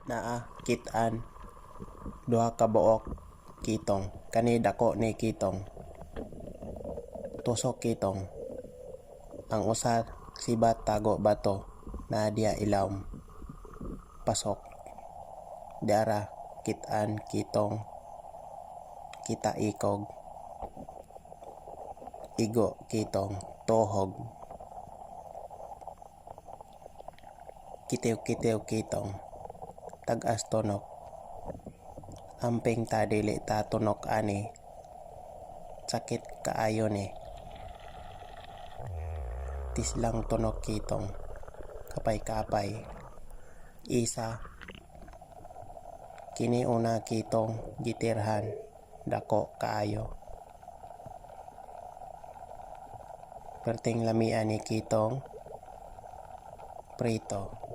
Naa kit-an duha ka buok kitong, kani dako ni kitong, tusok kitong. Ang usa sibat tago bato na diya ilawom pasok. Diara kit-an kitong kita ikog, igo kitong tuhog, kitiw-kitiw kitong tag-as tunok. Amping ta dili ta tunok ani, sakit kaayo ni. Tislang tunok kitong kapay-kapay. Isa kini una kitong gitirhan dako kaayo. Perting lamian ni kitong prito.